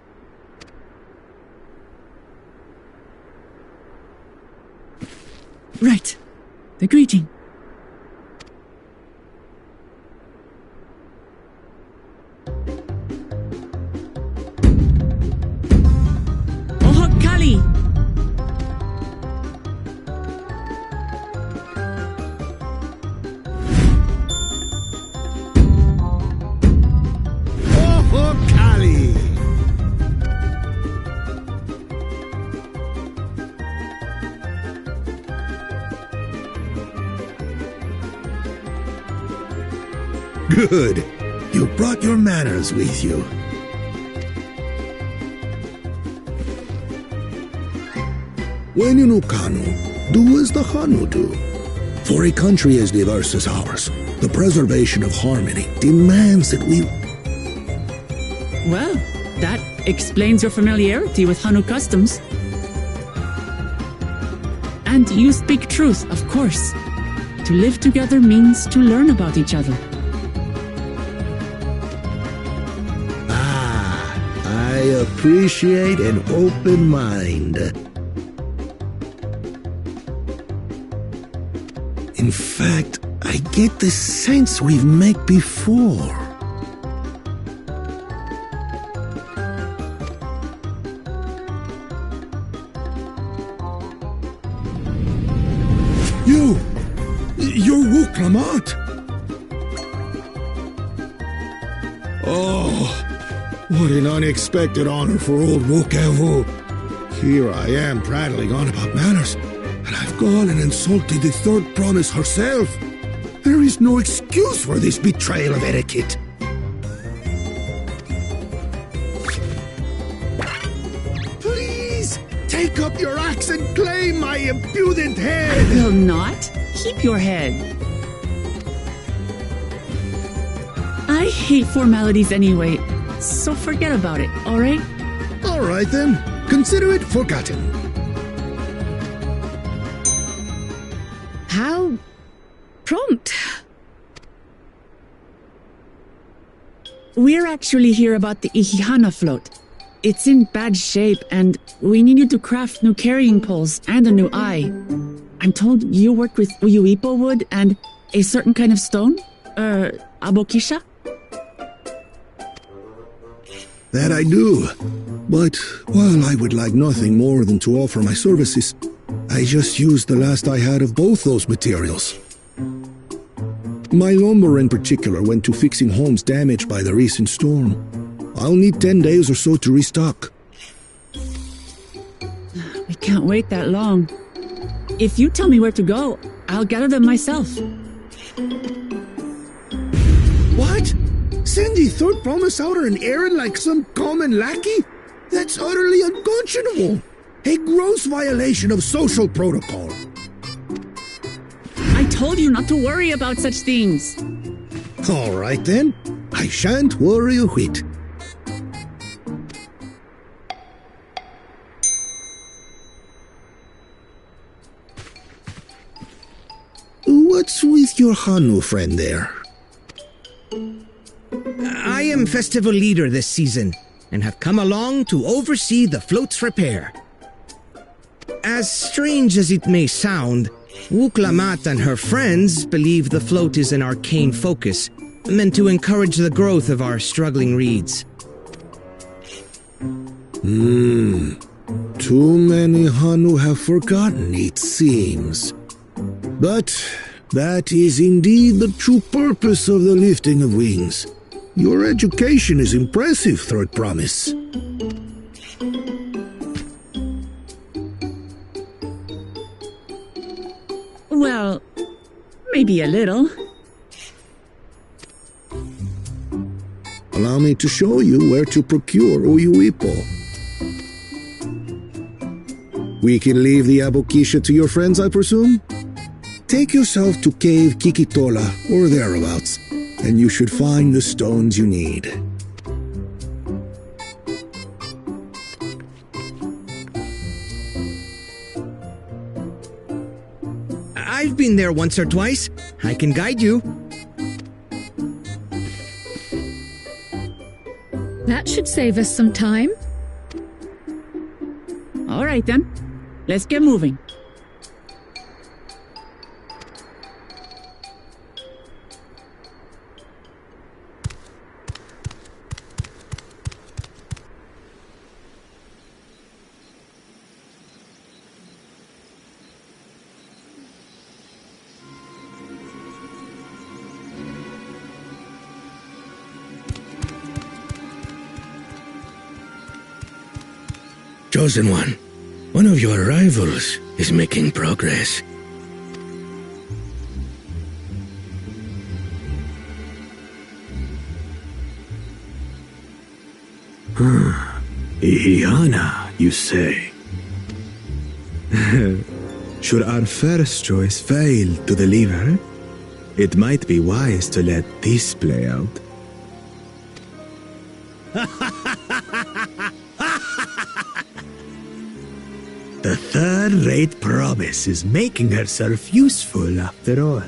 Right. The greeting. Oho Kali! Oho Kali! Good. You brought your manners with you. When you know Kanu, do as the Hanu do. For a country as diverse as ours, the preservation of harmony demands that we... Well, that explains your familiarity with Hanu customs. And you speak truth, of course. To live together means to learn about each other. I appreciate an open mind. In fact, I get the sense we've met before. You're Wuklamat! Oh, what an unexpected honor for old Wukavu. Here I am prattling on about manners, and I've gone and insulted the third promise herself. There is no excuse for this betrayal of etiquette. Please, take up your axe and claim my impudent head! I will not. Keep your head. I hate formalities anyway, so forget about it, alright? Alright then, consider it forgotten. How prompt. We're actually here about the Ihihana float. It's in bad shape, and we need you to craft new carrying poles and a new eye. I'm told you work with Uyuipo wood and a certain kind of stone? Abokisha? That I do. But while I would like nothing more than to offer my services, I just used the last I had of both those materials. My lumber in particular went to fixing homes damaged by the recent storm. I'll need 10 days or so to restock. We can't wait that long. If you tell me where to go, I'll gather them myself. What? Send the third promise out on an errand like some common lackey? That's utterly unconscionable. A gross violation of social protocol. I told you not to worry about such things. All right then. I shan't worry a whit. What's with your Hanu friend there? I am festival leader this season, and have come along to oversee the float's repair. As strange as it may sound, Wuklamat and her friends believe the float is an arcane focus, meant to encourage the growth of our struggling reeds. Too many Hanu have forgotten, it seems. But that is indeed the true purpose of the lifting of wings. Your education is impressive, Third Promise. Well, maybe a little. Allow me to show you where to procure Uyuipo. We can leave the Abokisha to your friends, I presume? Take yourself to Cave Kikitola or thereabouts, and you should find the stones you need. I've been there once or twice. I can guide you. That should save us some time. All right then, let's get moving. Chosen one of your rivals is making progress. Ihiana, you say? Should our first choice fail to deliver, it might be wise to let this play out. The third-rate promise is making herself useful after all.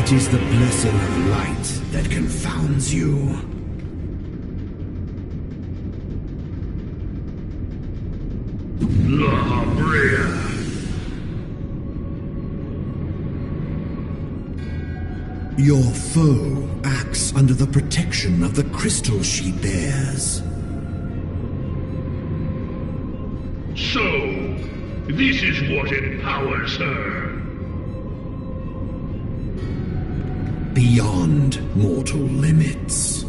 It is the blessing of light that confounds you. La Habrea. Your foe acts under the protection of the crystal she bears. So, this is what empowers her. Beyond mortal limits.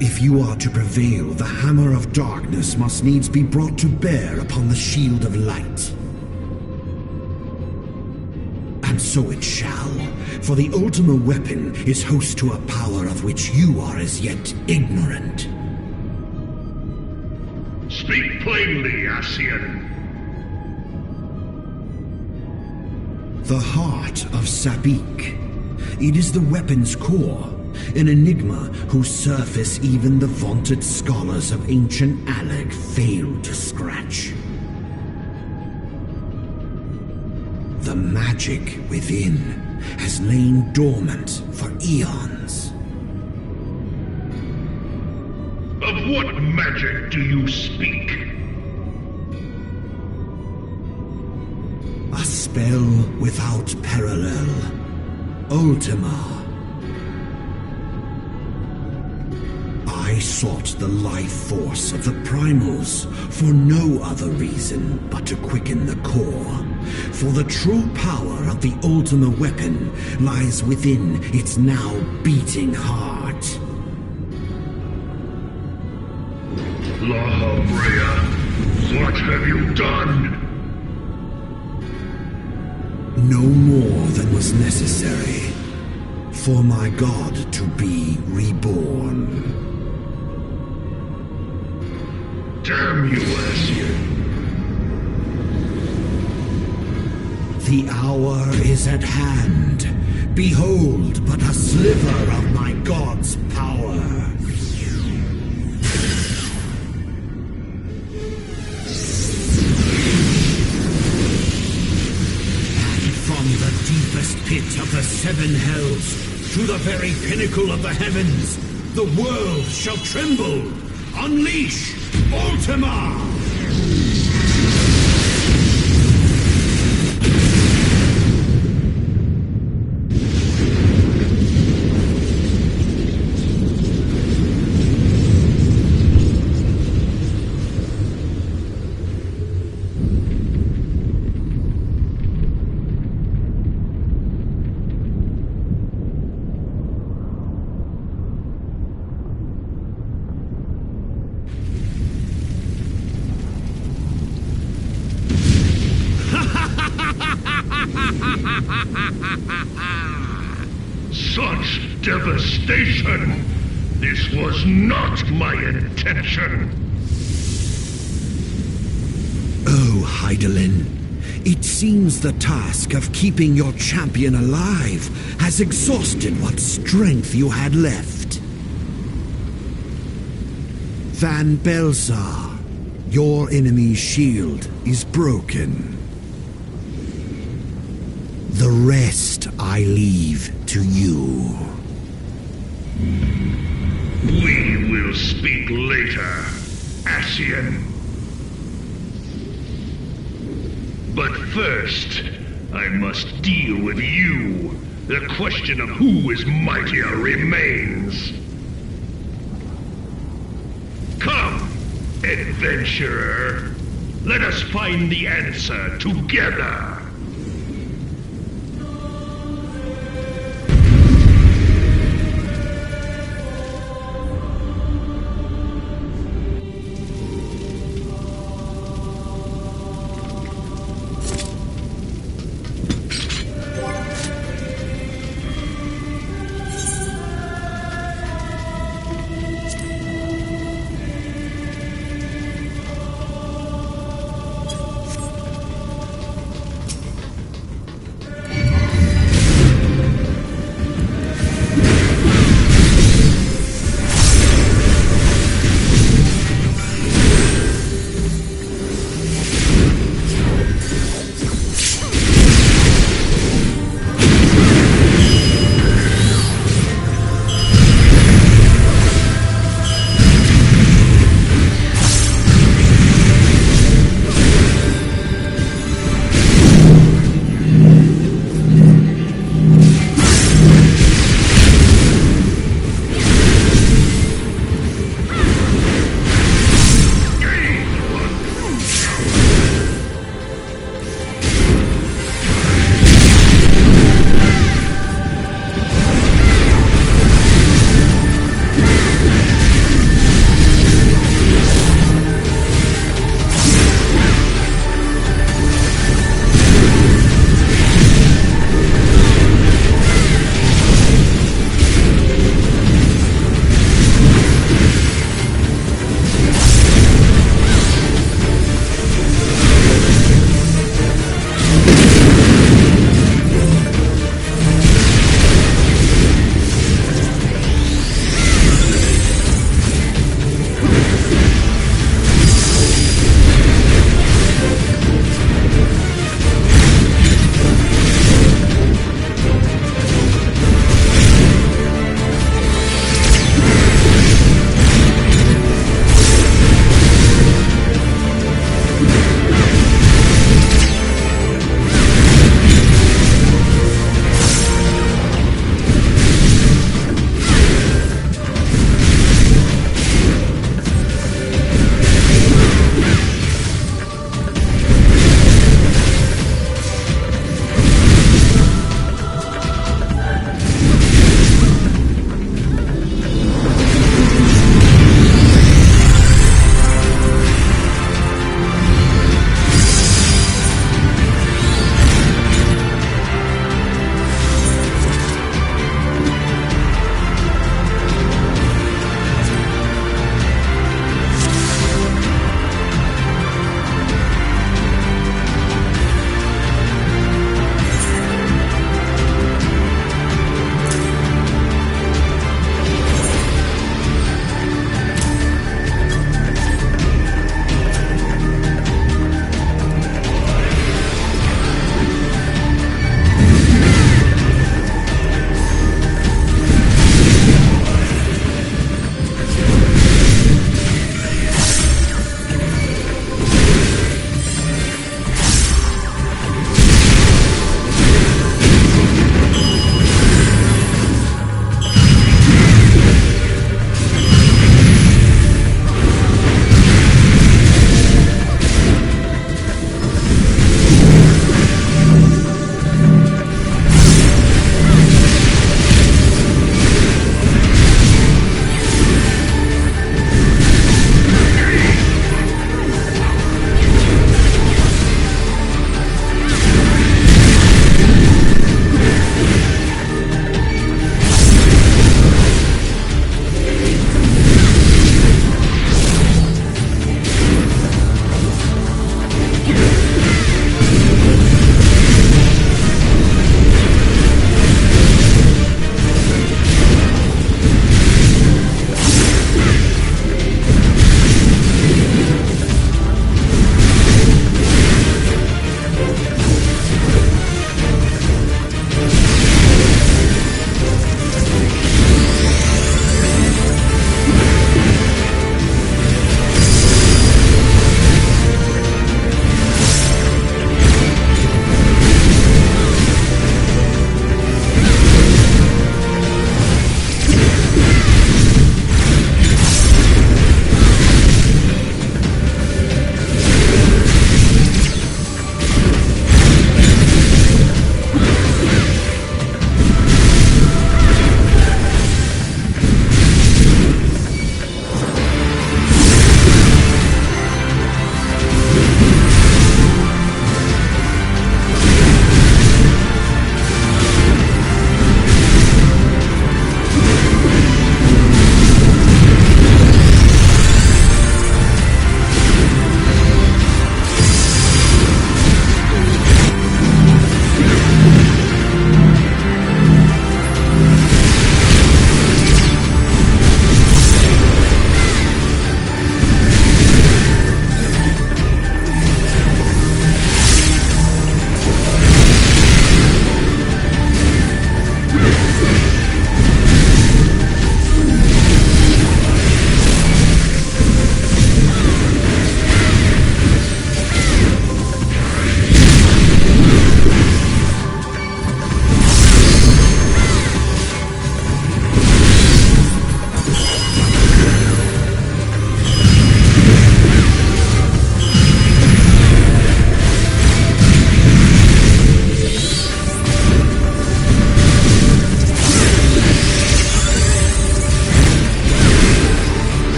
If you are to prevail, the hammer of darkness must needs be brought to bear upon the shield of light. And so it shall, for the Ultima weapon is host to a power of which you are as yet ignorant. Speak plainly, Ascian. The heart of Sabik. It is the weapon's core, an enigma whose surface even the vaunted scholars of ancient Alag failed to scratch. The magic within has lain dormant for eons. Of what magic do you speak? A spell without parallel. Ultima. I sought the life force of the primals for no other reason but to quicken the core. For the true power of the Ultima weapon lies within its now beating heart. La Habrea, what have you done? No more than was necessary for my god to be reborn. Damn you, Ascian. The hour is at hand. Behold but a sliver of my god's power. From the deepest pit of the seven hells to the very pinnacle of the heavens, the world shall tremble. Unleash Ultima! Such devastation! This was not my intention! Oh, Heidelin, it seems the task of keeping your champion alive has exhausted what strength you had left. Van Belsar, your enemy's shield is broken. The rest I leave to you. We will speak later, Ascian. But first, I must deal with you. The question of who is mightier remains. Come, adventurer. Let us find the answer together.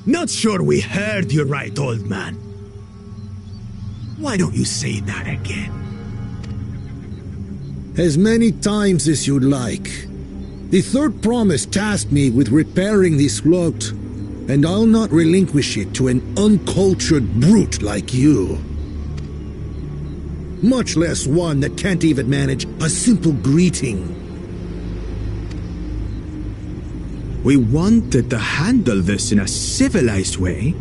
Not sure we heard you right, old man. Why don't you say that again? As many times as you'd like. The third promise tasked me with repairing this float, and I'll not relinquish it to an uncultured brute like you. Much less one that can't even manage a simple greeting. We wanted to handle this in a civilized way,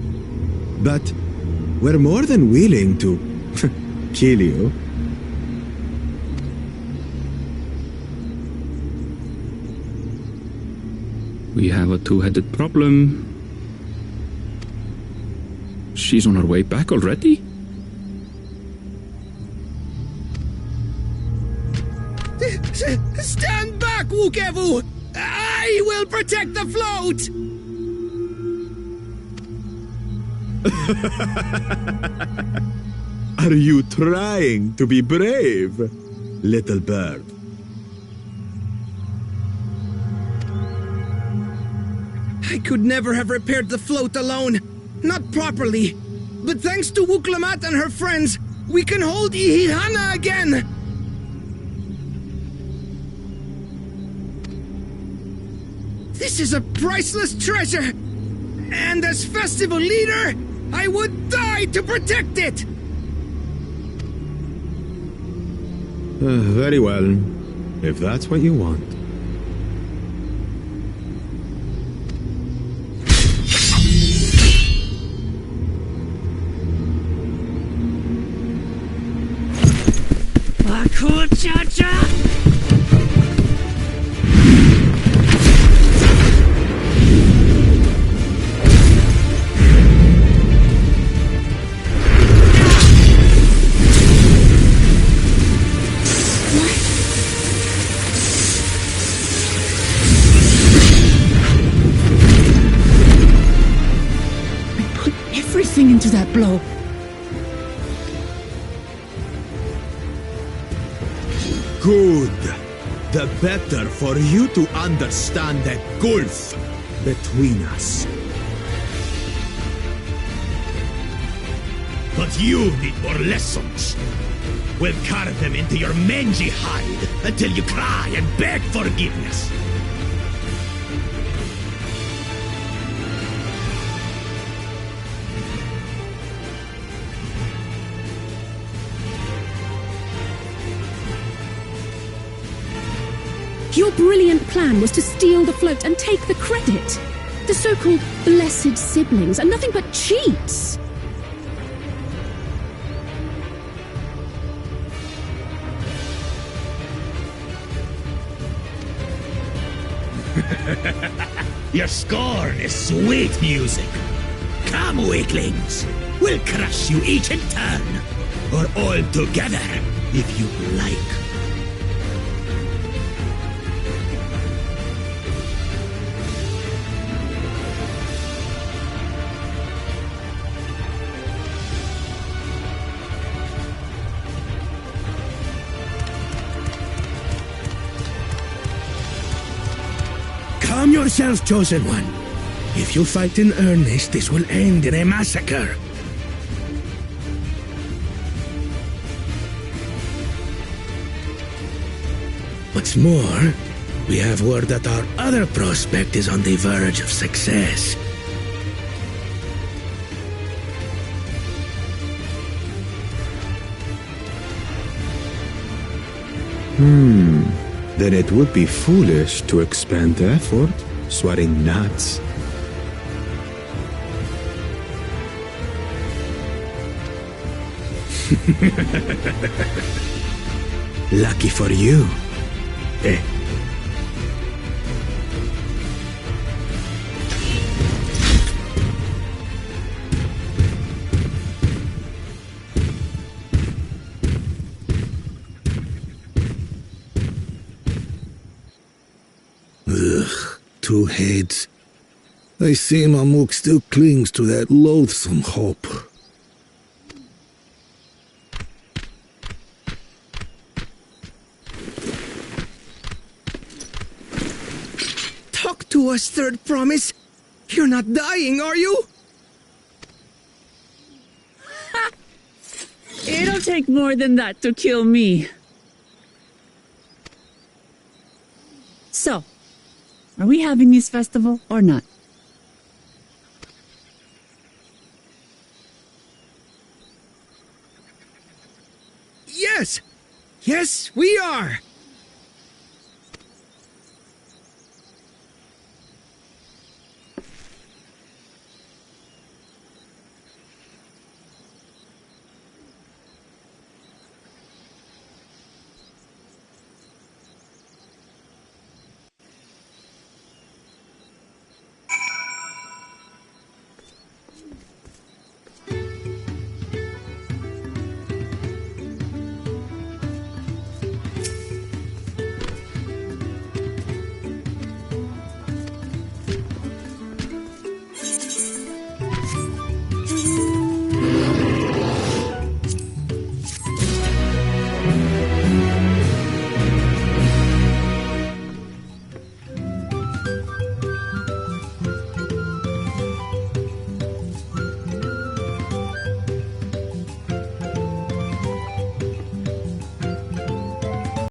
but we're more than willing to kill you. We have a two-headed problem. She's on her way back already? Stand back, Wukevu! I will protect the float! Are you trying to be brave, little bird? I could never have repaired the float alone. Not properly. But thanks to Wuklamat and her friends, we can hold Ihihana again! This is a priceless treasure! And as festival leader, I would die to protect it! Very well, if that's what you want. Into that blow. Good. The better for you to understand that gulf between us. But you need more lessons. We'll carve them into your mangy hide until you cry and beg forgiveness. Your brilliant plan was to steal the float and take the credit. The so-called blessed siblings are nothing but cheats. Your scorn is sweet music. Come, weaklings. We'll crush you each in turn. Or all together, if you like. Calm yourself, Chosen One. If you fight in earnest, this will end in a massacre. What's more, we have word that our other prospect is on the verge of success. Then it would be foolish to expend effort sweating gnats. Lucky for you. Eh? Ugh, two heads. I see Mamuk still clings to that loathsome hope. Talk to us, Third Promise. You're not dying, are you? It'll take more than that to kill me. So, are we having this festival or not? Yes! Yes, we are!